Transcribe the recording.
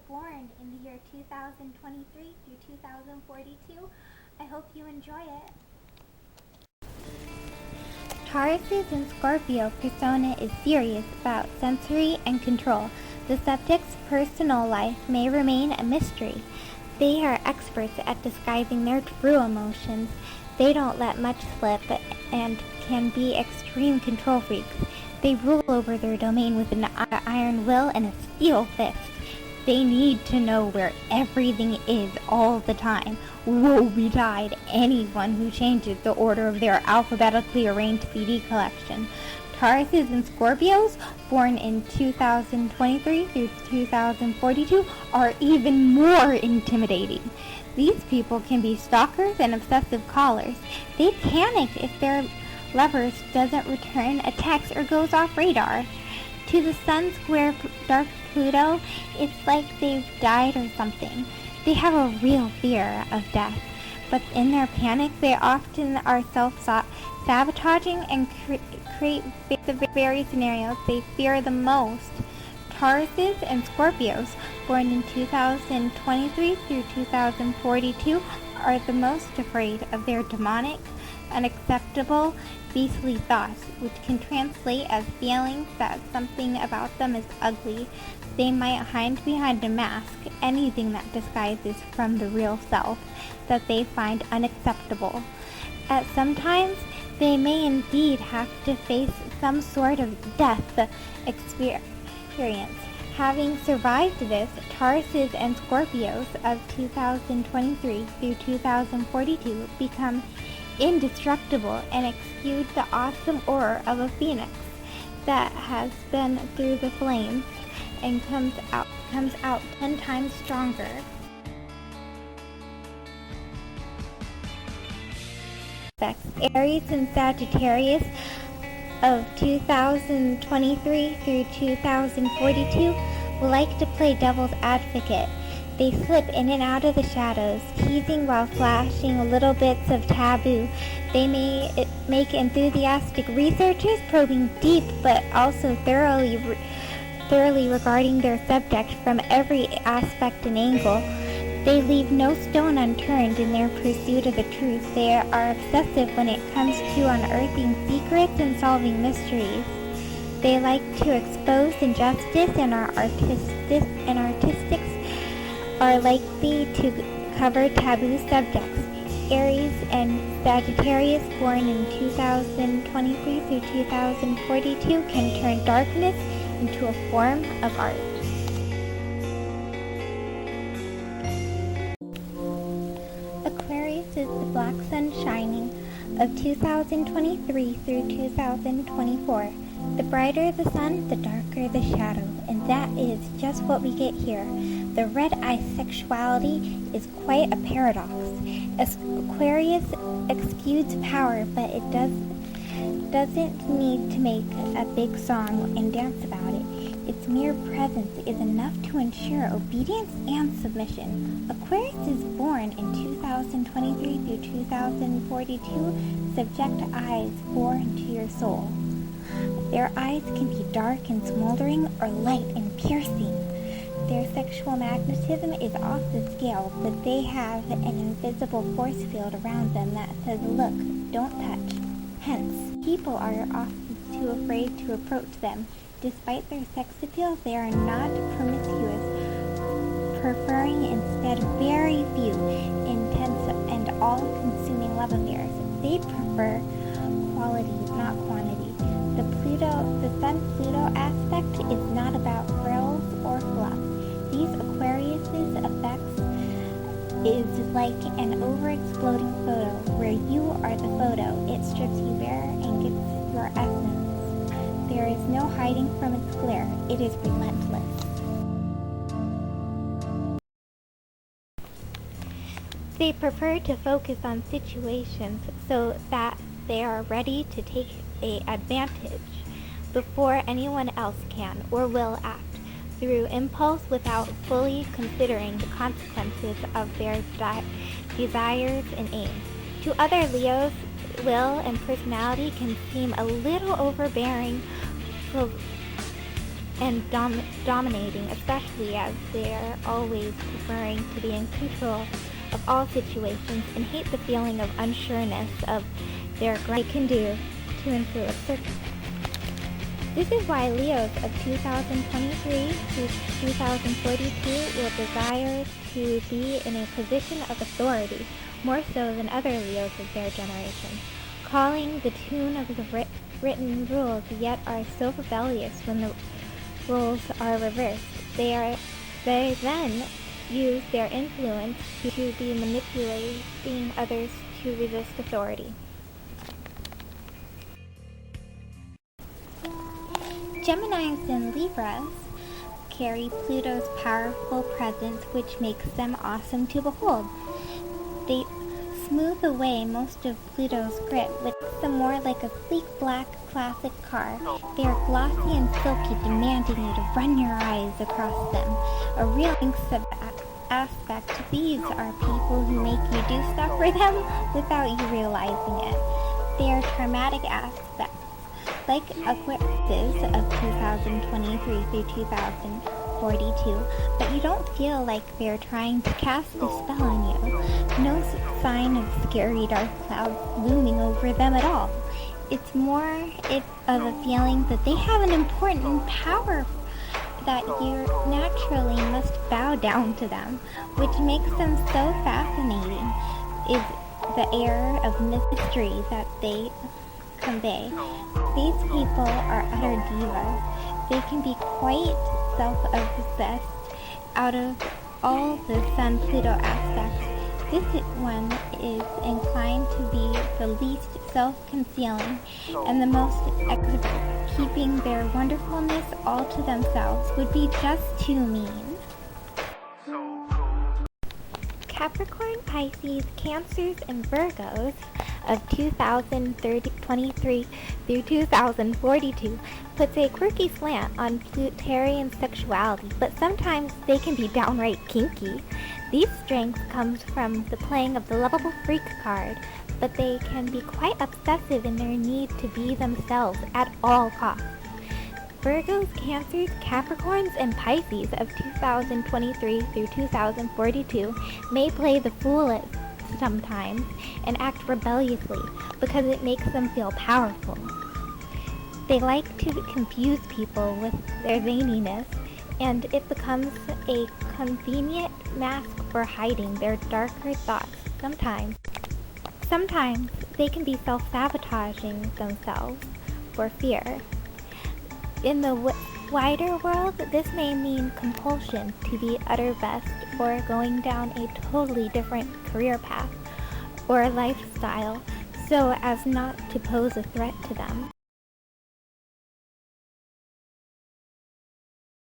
born in the year 2023 through 2042. I hope you enjoy it. Taurus' and Scorpio persona is serious about sensory and control. The subject's personal life may remain a mystery. They are experts at disguising their true emotions. They don't let much slip and can be extreme control freaks. They rule over their domain with an iron will and a steel fist. They need to know where everything is all the time. Woe betide anyone who changes the order of their alphabetically arranged CD collection. Tauruses and Scorpios, born in 2023 through 2042, are even more intimidating. These people can be stalkers and obsessive callers. They panic if their lover doesn't return a text or goes off radar. To the sun square dark Pluto, it's like they've died or something. They have a real fear of death, but in their panic they often are self-sabotaging and create the very scenarios they fear the most. Tauruses and Scorpios, born in 2023 through 2042, are the most afraid of their demonic, unacceptable, beastly thoughts, which can translate as feelings that something about them is ugly. They might hide behind a mask anything that disguises from the real self that they find unacceptable. At some times, they may indeed have to face some sort of death experience. Having survived this, Tauruses and Scorpios of 2023 through 2042 become indestructible and exude the awesome aura of a phoenix that has been through the flames and comes out 10 times stronger. Aries and Sagittarius of 2023 through 2042 will like to play devil's advocate. They slip in and out of the shadows, teasing while flashing little bits of taboo. They may make enthusiastic researchers, probing deep but also thoroughly regarding their subject from every aspect and angle. They leave no stone unturned in their pursuit of the truth. They are obsessive when it comes to unearthing secrets and solving mysteries. They like to expose injustice and artistics are likely to cover taboo subjects. Aries and Sagittarius, born in 2023 through 2042, can turn darkness into a form of art. Aquarius is the black sun shining of 2023 through 2024. The brighter the sun, the darker the shadow, and that is just what we get here. The red-eye sexuality is quite a paradox. Aquarius exudes power, but it doesn't need to make a big song and dance about it. Its mere presence is enough to ensure obedience and submission. Aquarius is born in 2023 through 2042. Subject eyes bore into your soul. Their eyes can be dark and smoldering or light and piercing. Their sexual magnetism is off the scale, but they have an invisible force field around them that says, look, don't touch. Hence, people are often too afraid to approach them. Despite their sex appeal, they are not promiscuous, preferring instead very few, intense, and all-consuming love affairs. They prefer quality, not quantity. The Sun-Pluto aspect is not about frills or fluff. These Aquarius' effects is like an overexploding photo, where you are the photo. It strips you bare and gets your essence. There is no hiding from its glare. It is relentless. They prefer to focus on situations so that they are ready to take advantage before anyone else can or will act through impulse without fully considering the consequences of their desires and aims. To other Leos, will and personality can seem a little overbearing, and dominating, especially as they are always preferring to be in control of all situations and hate the feeling of unsureness of they can do to influence circumstances. This is why Leos of 2023 through 2042 will desire to be in a position of authority, more so than other Leos of their generation, calling the tune of the written rules, yet are so rebellious when the rules are reversed. They then use their influence to be manipulating others to resist authority. Geminis and Libras carry Pluto's powerful presence, which makes them awesome to behold. They smooth away most of Pluto's grip, which makes them more like a sleek black classic car. They are glossy and silky, demanding you to run your eyes across them. A real aspect. These are people who make you do stuff for them without you realizing it. They are traumatic aspects, like Aquarius of 2023 through 2042, but you don't feel like they're trying to cast a spell on you. No sign of scary dark clouds looming over them at all. It's more of a feeling that they have an important power that you naturally must bow down to them. Which makes them so fascinating is the air of mystery that they convey. These people are utter divas. They can be quite self-obsessed. Out of all the Sun-Pluto aspects, this one is inclined to be the least self-concealing and the most extrovert. Keeping their wonderfulness all to themselves would be just too mean. Capricorn, Pisces, Cancers, and Virgos of 2023 through 2042 puts a quirky slant on Plutarian sexuality, but sometimes they can be downright kinky. These strengths comes from the playing of the lovable freak card, but they can be quite obsessive in their need to be themselves at all costs. Virgos, Cancers, Capricorns, and Pisces of 2023 through 2042 may play the fool sometimes and act rebelliously because it makes them feel powerful. They like to confuse people with their zaniness, and it becomes a convenient mask for hiding their darker thoughts sometimes. Sometimes they can be self-sabotaging themselves for fear. In the wider world, this may mean compulsion to be utter best or going down a totally different career path or lifestyle so as not to pose a threat to them.